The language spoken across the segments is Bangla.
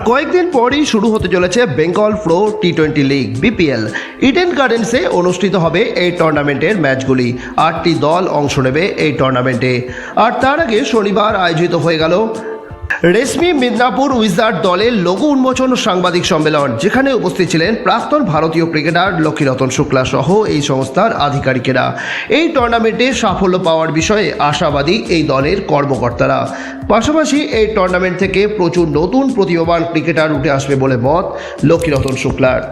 কয়েকদিন পরই শুরু হতে চলেছে বেঙ্গল প্রো টি20 লিগ বিপিএল। ইডেন গার্ডেন্সে অনুষ্ঠিত হবে এই টুর্নামেন্টের ম্যাচগুলি। 8টি দল অংশ নেবে এই টুর্নামেন্টে। আর তার আগে শনিবার আয়োজিত হয়ে গেল রেশমি মিদনাপুর উইজার্ড দলের লোগো উন্মোচন সাংবাদিক সম্মেলন, যেখানে উপস্থিত ছিলেন প্রাক্তন ভারতীয় ক্রিকেটার লক্ষ্মীরতন শুক্লা সহ এই সংস্থার আধিকারিকেরা। এই টুর্নামেন্টে সাফল্য পাওয়ার বিষয়ে আশাবাদী এই দলের কর্মকর্তারা। পাশাপাশি এই টুর্নামেন্ট থেকে প্রচুর নতুন প্রতিভাবান ক্রিকেটার উঠে আসবে বলে মত লক্ষ্মীরতন শুক্লার।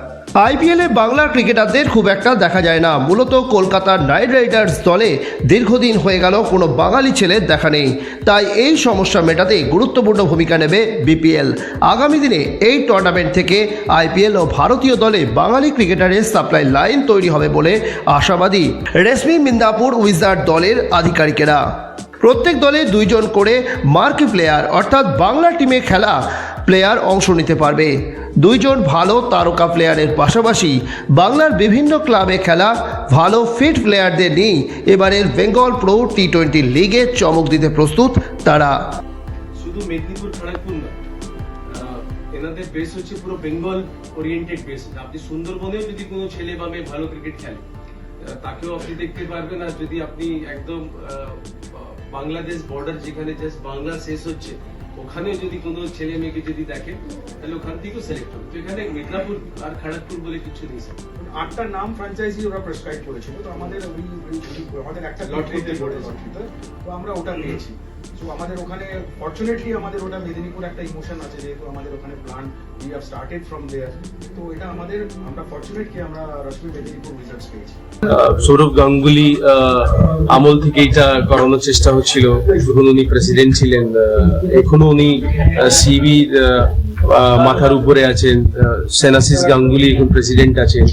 আইপিএলে বাংলার ক্রিকেটারদের খুব একটা দেখা যায় না। মূলত কলকাতার নাইট রাইডার্স দলে দীর্ঘদিন হয়ে গেল কোনো বাঙালি ছেলের দেখা নেই। তাই এই সমস্যা মেটাতে গুরুত্বপূর্ণ ভূমিকা নেবে বিপিএল। আগামী দিনে এই টুর্নামেন্ট থেকে আইপিএল ও ভারতীয় দলে বাঙালি ক্রিকেটারের সাপ্লাই লাইন তৈরি হবে বলে আশাবাদী রেশমি মিদনাপুর উইজার্ড দলের আধিকারিকেরা। প্রত্যেক দলে 2 জন করে মার্কি প্লেয়ার অর্থাৎ বাংলা টিমে খেলা প্লেয়ার অংশ নিতে পারবে। 2 জন ভালো তারকা প্লেয়ারের পাশাপাশি বাংলার বিভিন্ন ক্লাবে খেলা ভালো ফিট প্লেয়ারদের নিয়ে এবারের বেঙ্গল প্রো টি20 লিগে চমক দিতে প্রস্তুত তারা। শুধু মেদিনীপুর খড়গপুর না, এনাদের বেস হচ্ছে পুরো বেঙ্গল ওরিয়েন্টেড বেস। আপনি সুন্দরবনেও যদি কোনো ছেলে বা মেয়ে ভালো ক্রিকেট খেলে তাকেও আপনি দেখতে পারবেন। আর যদি আপনি একদম বাংলাদেশ বর্ডার যেখানে জাস্ট বাংলা শেষ হচ্ছে ওখানেও যদি কোনো ছেলে মেয়েকে যদি দেখেন তাহলে ওখান থেকেও সিলেক্ট হবে। তো এখানে মিদনাপুর আর খড়গপুর বলে কিছু নেই স্যার। 8টা নাম ফ্র্যাঞ্চাইজি ওরা প্রেসক্রাইব করেছিল, তো আমাদের আমাদের একটা লটারিতে পড়েছিল, তো আমরা ওটা নিয়েছি। তো আমাদের ওখানে ফরচুনেটলি আমাদের ওটা মেদিনীপুর একটা ইমোশন আছে, যেহেতু আমাদের ওখানে plan we have started from there. তো এটা আমরা ফরচুনেট কি আমরা রশ্মি মেদিনীপুর উইজার্ডস পেয়েছি। সৌরভ গাঙ্গুলি আমল থেকে এটা করানোর চেষ্টা হচ্ছিল, যখন উনি প্রেসিডেন্ট ছিলেন। এখনো উনি সিবি মাথার উপরে আছেন। সেনাসিস গাঙ্গুলি এখন প্রেসিডেন্ট আছেন,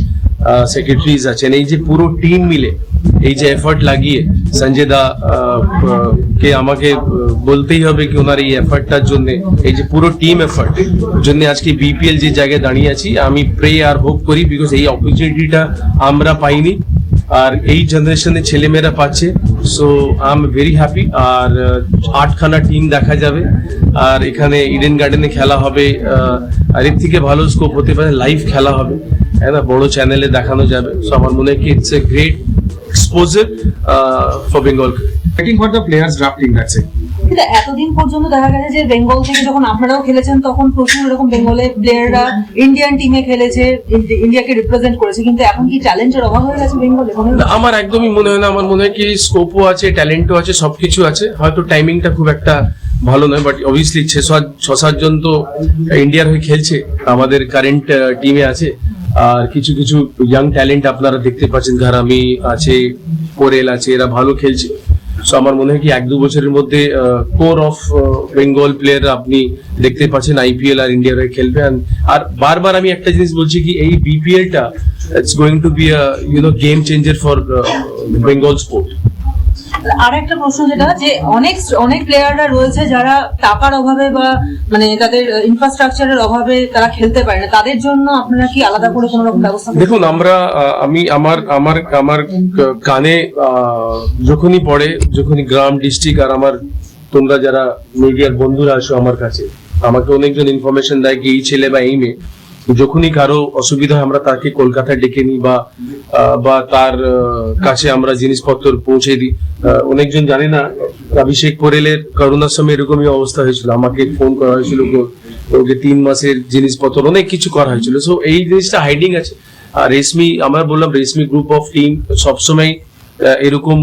সেক্রেটারিজ আছেন। এই যে পুরো টিম মিলে এই যে এফার্ট লাগিয়ে সঞ্জয় দা কে আমাকে বলতেই হবে কি ওনার এই এফার্টটার জন্য, এই যে পুরো টিম এফার্ট জন্য আজকে বিপিএল যে জায়গায় দাঁড়িয়ে আছি, আমি প্রে আর হোপ করি, বিকজ এই অপরচুনিটিটা আমরা পাইনি আর এই জেনারেশনের ছেলেমেয়েরা পাচ্ছে। So I am very happy. আর 8খানা টিম দেখা যাবে, আর এখানে ইডেন গার্ডেনে খেলা হবে। আর এর থেকে ভালো স্কোপ হতে পারে, লাইভ খেলা হবে, হ্যাঁ না, বড় চ্যানেলে দেখানো যাবে। সো আমার মনে হয় কি it's a great exposure for Bengal. Waiting for the players drafting, that's it. কিন্তু এতদিন পর্যন্ত দেখা গেছে যে বেঙ্গল থেকে যখন আপনারাও খেলেছেন তখন প্রচুর এরকম বেঙ্গলের প্লেয়াররা ইন্ডিয়ান টিমে খেলেছে, ইন্ডিয়াকে রিপ্রেজেন্ট করেছে, কিন্তু এখন কি ট্যালেন্টের অভাব হয়ে গেছে বেঙ্গলে? আমার একদমই মনে হয় না। আমার মনে হয় কি স্কোপও আছে, ট্যালেন্টও আছে, সবকিছু আছে। হয়তো টাইমিংটা খুব একটা ভালো নয়, বাট অবভিয়াসলি 6-7 জন তো ইন্ডিয়ার হয়ে খেলছে আমাদের কারেন্ট টিমে আছে। আর কিছু কিছু ইয়াং ট্যালেন্ট আপনারা দেখতে পাচ্ছেন, ঘারামি আছে, কোরেল আছে, এরা ভালো খেলছে। সো আমার মনে হয় কি 1-2 বছরের মধ্যে কোর অফ বেঙ্গল প্লেয়ার আপনি দেখতে পাচ্ছেন আইপিএল আর ইন্ডিয়ার হয়ে খেলবে। আর বারবার আমি একটা জিনিস বলছি কি এই বিপিএলটা it's going to be game changer for Bengal sport. আর একটা প্রশ্ন যেটা যে অনেক প্লেয়াররা রয়েছে যারা টাকার অভাবে বা মানে তাদের ইনফ্রাস্ট্রাকচারের অভাবে তারা খেলতে পারে না, তাদের জন্য আপনারা কি আলাদা করে কোনো রকম ব্যবস্থা? দেখুন, আমি আমার কানে যখনই পড়ে, যখনই গ্রাম ডিস্ট্রিক্ট আর আমার তোমরা যারা মিডিয়ার বন্ধুরা আসো আমার কাছে, আমাকে অনেকজন ইনফরমেশন দেয় কি এই ছেলে বা এই মেয়ে যখনই কারো অসুবিধা হয় আমরা তাকে কলকাতায় ডেকে নিই বা তার কাছে আমরা জিনিসপত্র পৌঁছে দিই। অনেকজন জানে না, অভিষেক পোরেলের করোনার সময় এরকমই অবস্থা হয়েছিল, আমাকে ফোন করা হয়েছিল, ওকে 3 মাসের জিনিসপত্র অনেক কিছু করা হয়েছিল। সো এই জিনিসটা হাইডিং আছে। আর রেশমি, আমরা বললাম রেশমি গ্রুপ অফ টিম সবসময় এরকম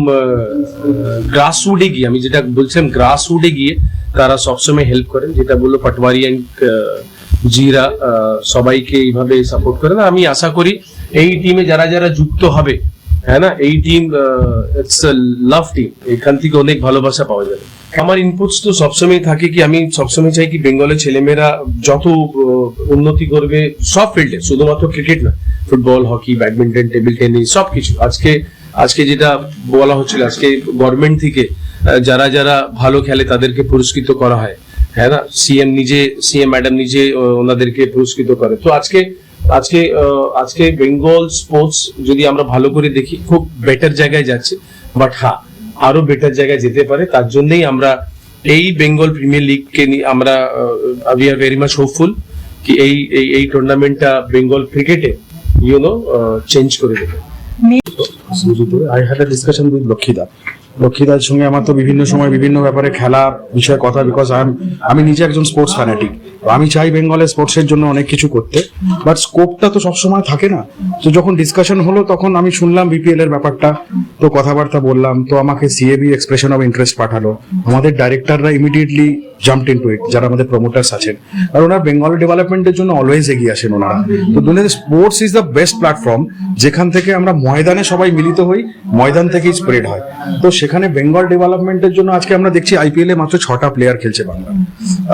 গ্রাসরুটে গিয়ে, আমি যেটা বলছিলাম গ্রাসরুটে গিয়ে তারা সবসময় হেল্প করেন, যেটা বললো পাটওয়ারি অ্যান্ড জিরা সবাইকে এইভাবে সাপোর্ট করে। না, আমি আশা করি এই টিমে যারা যারা যুক্ত হবে, হ্যাঁ না, এই team it's a love team, এখান থেকে অনেক ভালোবাসা পাওয়া যাবে। আমার ইনপুটস তো সবসময় থাকে কি আমি সবসময় চাই কি বেঙ্গলের ছেলেমেয়েরা যত উন্নতি করবে সব ফিল্ডে, শুধুমাত্র ক্রিকেট না, football, hockey, badminton, table tennis, সবকিছু। আজকে যেটা বলা হচ্ছিল, আজকে গভর্নমেন্ট থেকে যারা যারা ভালো খেলে তাদেরকে পুরস্কৃত করা হয়, হ্যাঁ না, সিএম ম্যাডাম নিজে ওনাদেরকে পুরস্কৃত করে। তো আজকে বেঙ্গল স্পোর্টস যদি আমরা ভালো করে দেখি খুব বেটার জায়গায় যাচ্ছে, বাট হ্যাঁ আরো বেটার জায়গায় যেতে পারে। তার জন্যই আমরা এই বেঙ্গল প্রিমিয়ার লিগকে নিয়ে আমরা we are very much hopeful কি এই টুর্নামেন্টটা বেঙ্গল ক্রিকেটে চেঞ্জ করে দেবে। I had a discussion with লক্ষ্মীদার সঙ্গে আমার তো বিভিন্ন সময় বিভিন্ন ব্যাপারে খেলা বিষয়ে কথা, বিকজ আমি নিজে একজন স্পোর্টস ফ্যানাটিক। আমি চাই বেঙ্গলে স্পোর্টসের জন্য অনেক কিছু করতে, বাট স্কোপটা তো সবসময় থাকে না। তো যখন ডিসকাশন হলো তখন আমি শুনলাম বিপিএল এর ব্যাপারটা, তো কথাবার্তা বললাম, তো আমাকে সিএবি এক্সপ্রেশন অফ ইন্টারেস্ট পাঠালো। আমাদের ডাইরেক্টররা ইমিডিয়েটলি জাম্পড ইনটু ইট, যারা আমাদের প্রমোটার্স আছেন, আর ওনারা বেঙ্গল ডেভেলপমেন্টের জন্য অলওয়েজ এগিয়ে আসেন ওনারা। তো দুনিয়াতে sports is the best platform, যেখান থেকে আমরা ময়দানে সবাই মিলিত হই, ময়দান থেকেই স্প্রেড হয়। তো সেখানে বেঙ্গল ডেভেলপমেন্টের জন্য আজকে আমরা দেখছি আইপিএল এ মাত্র 6টা প্লেয়ার খেলছে বাংলা।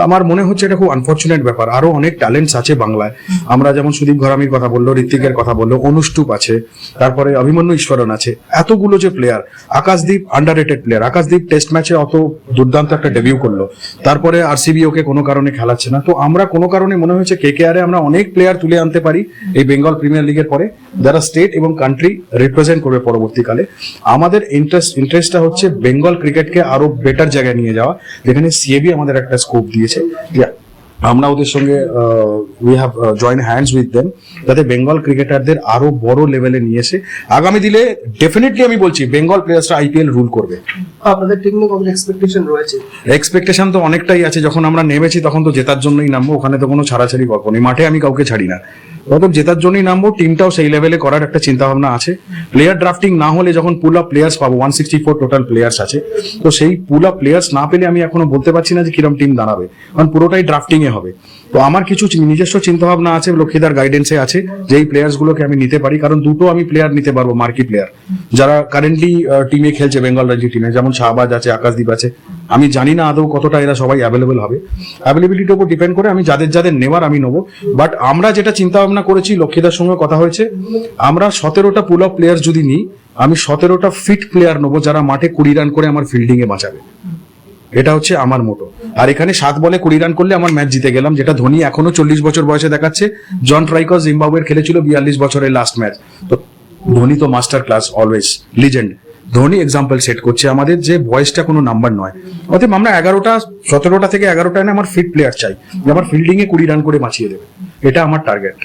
আমার মনে হচ্ছে এটা খুব আনফর্চুনেট ব্যাপার। আরো অনেক ট্যালেন্টস আছে বাংলায়। আমরা যেমন সুদীপ ঘরামির কথা বললো, ঋত্বিকের কথা বললো, অনুষ্টুপ আছে, তারপরে অভিমন্যু ঈশ্বরন আছে, এতগুলো যে player. Akashdeep underrated player. Akashdeep test ম্যাচে অত দুর্দান্ত একটা ডেবিউ করলো, তারপরে আরসিবি ওকে কোনো কারণে খেলাচ্ছে না। তো আমরা কোনো কারণে মনে হয়েছে কেকেআর এ আমরা অনেক প্লেয়ার তুলে আনতে পারি এই বেঙ্গল প্রিমিয়ার লিগের পরে, যারা স্টেট এবং কান্ট্রি রিপ্রেজেন্ট করবে পরবর্তীকালে। আমাদের ইন্টারেস্টটা হচ্ছে বেঙ্গল ক্রিকেটকে আরো বেটার জায়গায় নিয়ে যাওয়া, যেখানে সিএবি আমাদের একটা স্কোপ দিয়েছে। আমরা ওদের সঙ্গে we have join hands with them, যাতে বেঙ্গল ক্রিকেটারদের আরো বড় লেভেলে নিয়ে এসে আগামী দিনে ডেফিনেটলি আমি বলছি বেঙ্গল প্লেয়ার্সরা আইপিএল রুল করবে। আপনাদের টিম নিয়ে কত এক্সপেকটেশন রয়েছে? এক্সপেকটেশন তো অনেকটাই আছে। যখন আমরা নেমেছি তখন তো জেতার জন্যই নামবো, ওখানে তো কোনো ছাড়াছাড়ি গল্প নেই। মাঠে আমি কাউকে ছাড়ি না, অতএব জেতার জন্যই নামবো। টিমটাও সেই লেভেলে করার একটা চিন্তা ভাবনা আছে। প্লেয়ার ড্রাফটিং না হলে যখন পুল আপ প্লেয়ার্স পাবো, 164 টোটাল প্লেয়ার্স আছে, তো সেই পুল আপ প্লেয়ার্স না পেলে আমি এখনো বলতে পারছি না যে কিরম টিম দাঁড়াবে, কারণ পুরোটাই ড্রাফটিং এ হবে। তো আমার কিছু নিজস্ব চিন্তা ভাবনা আছে, লক্ষ্মীদার গাইডেন্সে আছে, যে এই প্লেয়ার্স গুলোকে আমি নিতে পারি। কারণ দুটো আমি প্লেয়ার নিতে পারবো, মার্কি প্লেয়ার, যারা কারেন্টলি টিমে খেলছে বেঙ্গল রঞ্জি টিমে, যেমন শাহবাজ আছে, আকাশদীপ আছে। আমি জানি না আদৌ কতটা এরা সবাই অ্যাভেলেবেল হবে, অ্যাভেলেবিলিটির উপর ডিপেন্ড করে আমি যাদের নেওয়ার আমি নেবো। বাট আমরা যেটা চিন্তা ভাবনা করেছি, লক্ষ্মীদার সঙ্গে কথা হয়েছে, আমরা 17টা পুল আপ প্লেয়ার যদি নিই, আমি 17টা ফিট প্লেয়ার নেবো, যারা মাঠে 20 রান করে আমার ফিল্ডিং এ বাঁচাবে। এটা হচ্ছে আমার মোটো। আর এখানে 7 বলে 20 রান করলে আমার ম্যাচ জিতে গেলাম, যেটা ধোনি এখনো 40 বছর বয়সে দেখাচ্ছে। জন ট্রাইকস জিম্বাবুয়ের খেলেছিল 42 বছরের লাস্ট ম্যাচ। তো ধোনি তো master class, always legend. Dhoni example set করছে আমাদের, যে বয়সটা কোনো নাম্বার নয়। অতএব আমরা 17টা থেকে 11টা এনে আমার ফিট প্লেয়ার চাই, যে আমার ফিল্ডিং এ 20 রান করে বাঁচিয়ে দেবে। এটা আমার টার্গেট।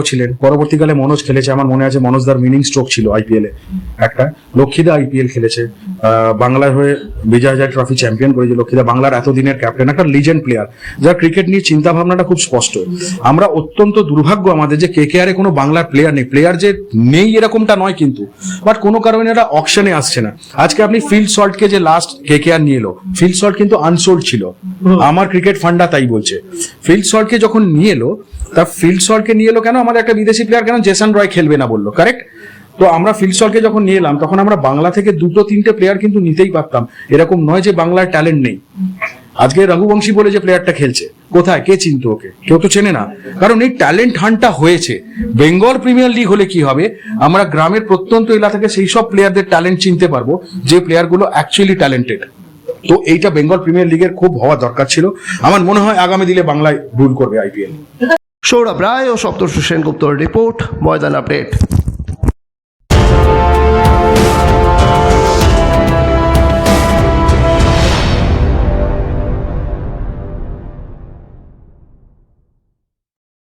ছিলেন পরবর্তীকালে মনোজ খেলেছে, আমার মনে আছে মনোজদার মিনিং স্ট্রোক ছিল আইপিএল এ একটা। লক্ষ্মীদা আইপিএল খেলেছে, বাংলার হয়ে বিজয় হাজার ট্রফি চ্যাম্পিয়ন করেছে লক্ষ্মীদা, বাংলার এতদিনের ক্যাপ্টেন, একটা লিজেন্ড প্লেয়ার, যার ক্রিকেট নিয়ে চিন্তা ভাবনাটা খুব স্পষ্ট। আমরা অত্যন্ত দুর্ভাগ্য আমাদের যে কেকেআর এ কোনো বাংলার প্লেয়ার নেই। প্লেয়ার যে নেই এরকমটা নয় কিন্তু, বাট কোনো কারণে এরা অকশনে আসছে না। আজকে আপনি ফিল্ড সল্টকে যে লাস্ট কেকেআর নিয়ে এলো, ফিল্ড সল্ট কিন্তু আনসোল্ড ছিল, আমার ক্রিকেট ফান্ডা তাই বলছে। ফিল্ড সল্টকে যখন নিয়ে এলো, তা ফিল্ড সল্টকে নিয়ে এলো কেন? আমাদের একটা বিদেশি প্লেয়ার কেন জেসন রয় খেলবে না বললো, কারেক্ট? তো আমরা ফিল্ড সল্টকে যখন নিয়ে এলাম, তখন আমরা বাংলা থেকে 2-3টে প্লেয়ার কিন্তু নিতেই পারতাম। এরকম নয় যে বাংলার ট্যালেন্ট নেই। আজকে রঘুবংশী বলে যে প্লেয়ারটা খেলছে, কোথায়, কে চিনতো ওকে? কেউ তো চেনে না। কারণ এই ট্যালেন্ট হান্টটা হয়েছে। বেঙ্গল প্রিমিয়ার লিগ হলে কি হবে, আমরা গ্রামের প্রত্যন্ত এলাকা থেকে সেই সব প্লেয়ারদের ট্যালেন্ট চিনতে পারবো, যে প্লেয়ারগুলো অ্যাকচুয়ালি ট্যালেন্টেড। তো এইটা বেঙ্গল প্রিমিয়ার লিগের খুব হওয়া দরকার ছিল। আমার মনে হয় আগামী দিনে বাংলায় রুল করবে আইপিএল। সৌরভ রায় ও সপ্তর্ষি সেনগুপ্তর রিপোর্ট, ময়দান আপডেট।